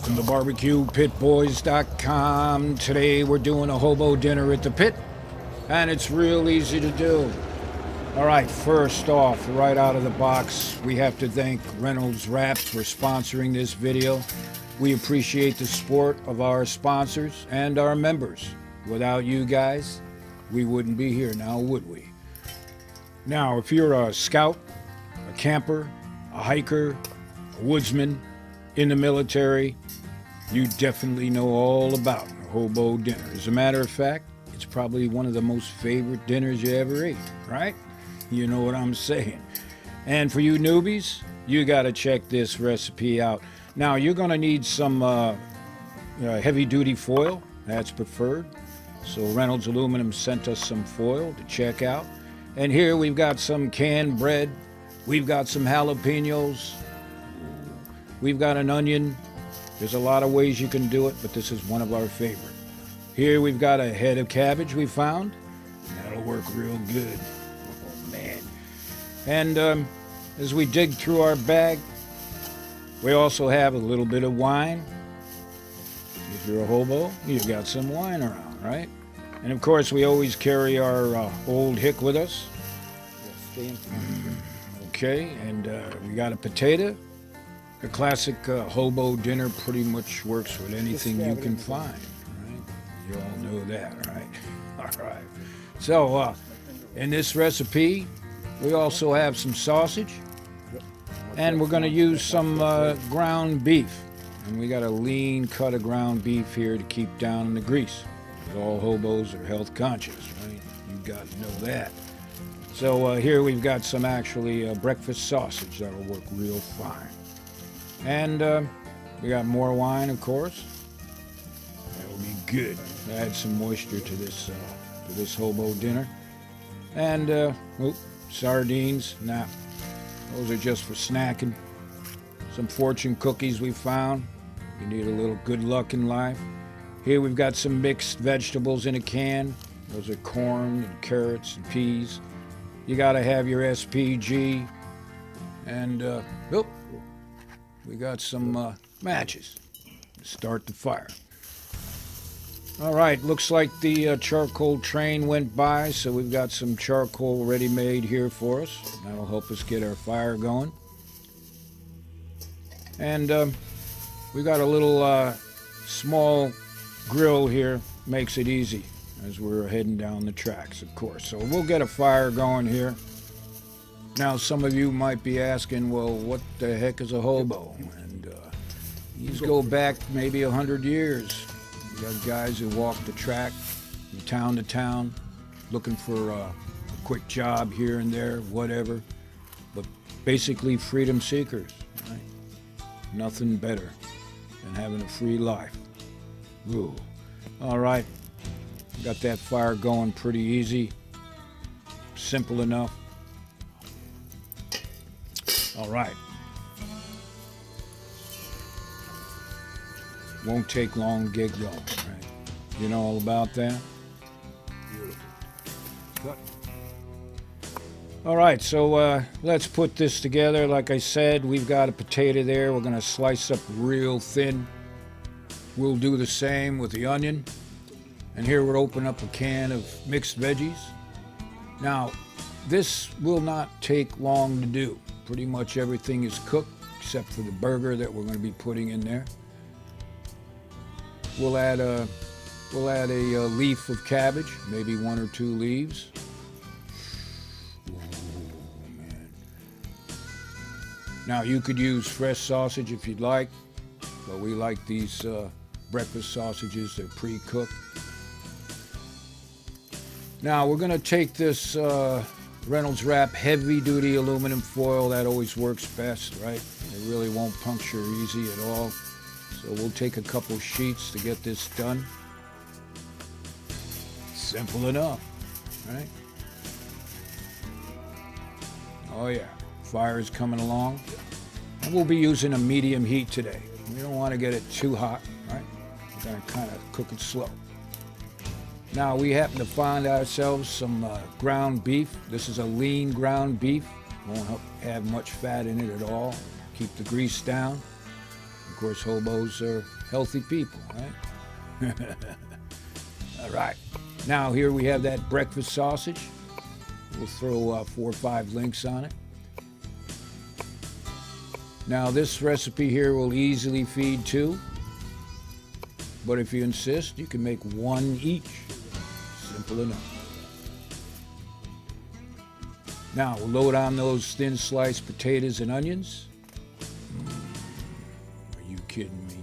Welcome to BBQPitBoys.com. Today we're doing a hobo dinner at the pit, and it's real easy to do. All right, first off, right out of the box, we have to thank Reynolds Wrap for sponsoring this video. We appreciate the support of our sponsors and our members. Without you guys, we wouldn't be here now, would we? Now, if you're a scout, a camper, a hiker, a woodsman, in the military, you definitely know all about a hobo dinner. As a matter of fact, it's probably one of the most favorite dinners you ever ate, right? You know what I'm saying. And for you newbies, you got to check this recipe out. Now, you're going to need some heavy-duty foil. That's preferred. So Reynolds Aluminum sent us some foil to check out. And here we've got some canned bread. We've got some jalapenos. We've got an onion. There's a lot of ways you can do it, but this is one of our favorite. Here we've got a head of cabbage we found. That'll work real good. Oh, man. And as we dig through our bag, we also have a little bit of wine. If you're a hobo, you've got some wine around, right? And of course, we always carry our old hick with us. Okay, and we got a potato. The classic hobo dinner pretty much works with anything you can find, right? You all know that, right? All right. So, in this recipe, we also have some sausage, and we're going to use some ground beef. And we got a lean cut of ground beef here to keep down the grease. All hobos are health conscious, right? You got to know that. So here we've got some actually breakfast sausage that'll work real fine. And we got more wine, of course. That'll be good. Add some moisture to this hobo dinner. And sardines. Nah, those are just for snacking. Some fortune cookies we found. You need a little good luck in life. Here we've got some mixed vegetables in a can. Those are corn and carrots and peas. You got to have your SPG. And we got some matches to start the fire. All right, looks like the charcoal train went by, so we've got some charcoal ready-made here for us. That'll help us get our fire going. And we got a little small grill here. Makes it easy as we're heading down the tracks, of course. So we'll get a fire going here. Now, some of you might be asking, well, what the heck is a hobo? And these go back maybe 100 years. You got guys who walk the track from town to town, looking for a quick job here and there, whatever. But basically freedom seekers, right? Nothing better than having a free life. Ooh. All right, got that fire going pretty easy, simple enough. All right. Won't take long to get going, right? You know all about that? Beautiful. Cut. All right, so let's put this together. Like I said, we've got a potato there. We're going to slice up real thin. We'll do the same with the onion. And here we'll open up a can of mixed veggies. Now, this will not take long to do. Pretty much everything is cooked except for the burger that we're going to be putting in there. We'll add a leaf of cabbage, maybe 1 or 2 leaves. Ooh, man. Now you could use fresh sausage if you'd like, but we like these breakfast sausages. They're pre-cooked. Now we're going to take this Reynolds Wrap heavy-duty aluminum foil. That always works best, right? It really won't puncture easy at all. So we'll take a couple sheets to get this done. Simple enough, right? Oh yeah, fire is coming along. And we'll be using a medium heat today. We don't want to get it too hot, right? We're going to kind of cook it slow. Now we happen to find ourselves some ground beef. This is a lean ground beef. Won't have much fat in it at all. Keep the grease down. Of course, hobos are healthy people, right? All right. Now here we have that breakfast sausage. We'll throw 4 or 5 links on it. Now this recipe here will easily feed 2, but if you insist, you can make 1 each. Simple enough. Now we'll load on those thin sliced potatoes and onions. Are you kidding me?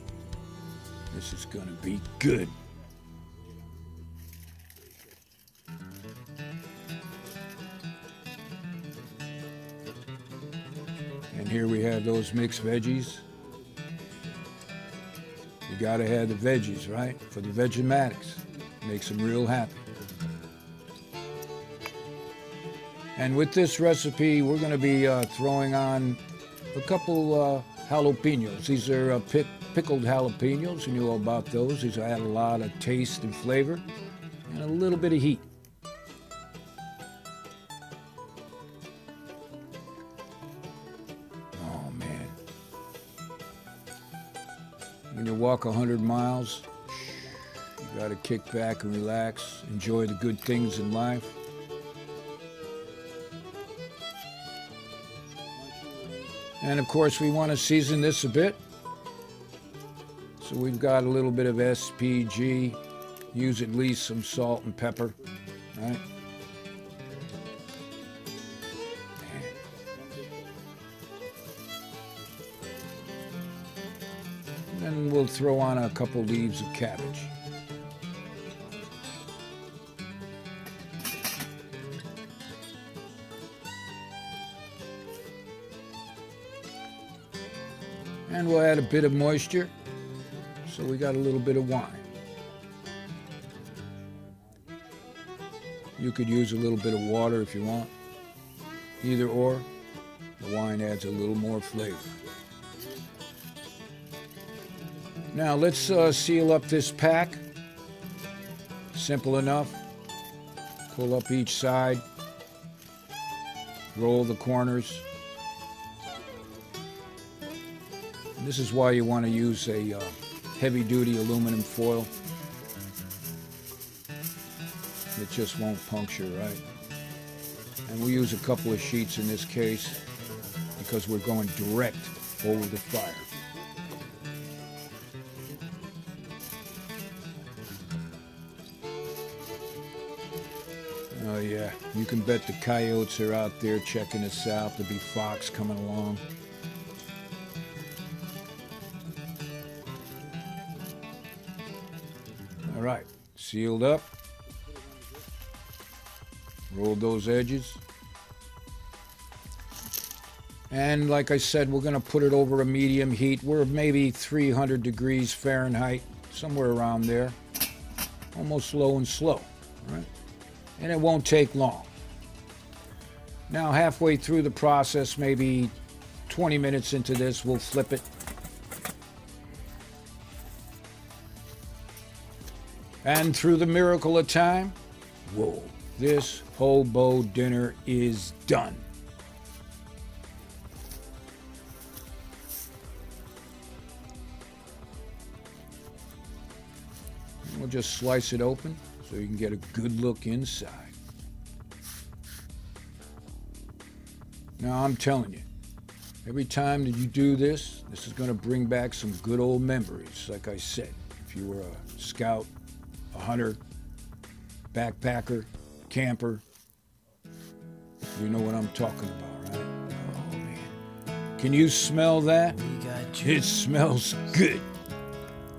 This is gonna be good. And here we have those mixed veggies. You gotta have the veggies, right? For the Vegematics. Makes them real happy. And with this recipe, we're gonna be throwing on a couple jalapenos. These are pickled jalapenos, you know about those. These add a lot of taste and flavor and a little bit of heat. When you walk 100 miles, you gotta kick back and relax, enjoy the good things in life. And of course, we want to season this a bit. So we've got a little bit of SPG. Use at least some salt and pepper, right? And we'll throw on a couple leaves of cabbage. And we'll add a bit of moisture, so we got a little bit of wine. You could use a little bit of water if you want. Either or, the wine adds a little more flavor. Now let's seal up this pack. Simple enough. Pull up each side. Roll the corners. And this is why you want to use a heavy-duty aluminum foil. It just won't puncture, right? And we'll use a couple of sheets in this case because we're going direct over the fire. Oh yeah, you can bet the coyotes are out there checking us out. There'll be fox coming along. All right, sealed up. Roll those edges. And like I said, we're gonna put it over a medium heat. We're maybe 300 degrees Fahrenheit, somewhere around there. Almost low and slow, right? And it won't take long. Now halfway through the process, maybe 20 minutes into this, we'll flip it. And through the miracle of time, whoa, this hobo dinner is done. And we'll just slice it open so you can get a good look inside. Now I'm telling you, every time that you do this, this is going to bring back some good old memories. Like I said, if you were a scout, a hunter, backpacker, camper, you know what I'm talking about, right? Oh man, can you smell that? It smells good.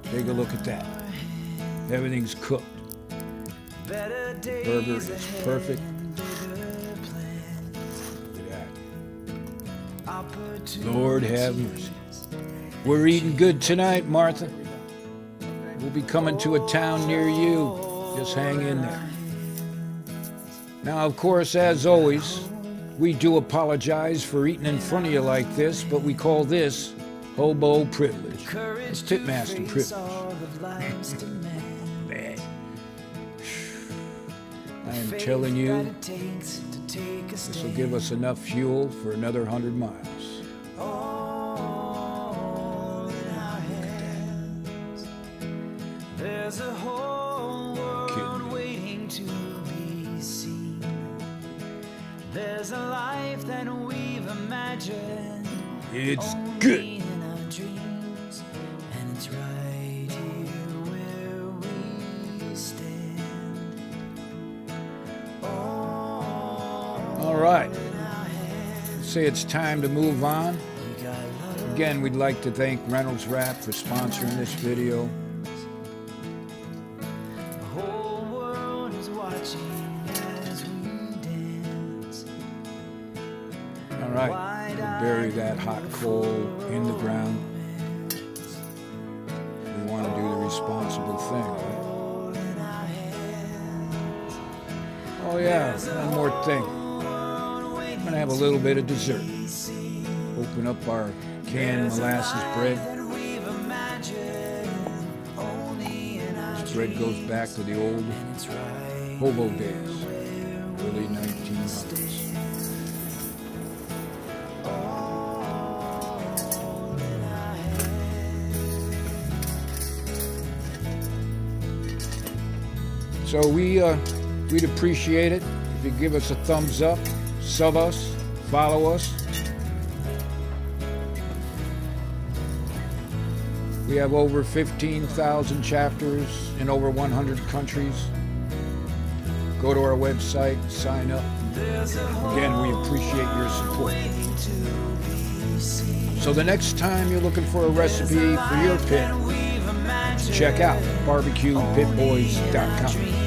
Take a look at that. Everything's cooked. Burger is perfect. Look at that. Lord have mercy. We're eating good tonight, Martha. We'll be coming to a town near you. Just hang in there. Now, of course, as always, we do apologize for eating in front of you like this, but we call this hobo privilege. It's pitmaster privilege. Man. I am telling you, this will give us enough fuel for another 100 miles. There's a whole world waiting to be seen. There's a life that we've imagined. It's good. In our dreams, and it's right here where we stand. All right. Say it's time to move on. Again, we'd like to thank Reynolds Rap for sponsoring this video. The whole world is watching as we dance. All right, we bury that hot coal in the ground. We want to do the responsible thing. Oh yeah, one more thing. I'm gonna have a little bit of dessert. Open up our canned molasses bread. This bread goes back to the old Hobo days, early 1900s. So we'd appreciate it if you give us a thumbs up, sub us, follow us. We have over 15,000 chapters in over 100 countries. Go to our website, sign up. Again, we appreciate your support. So the next time you're looking for a recipe for your pit, check out BBQPitBoys.com.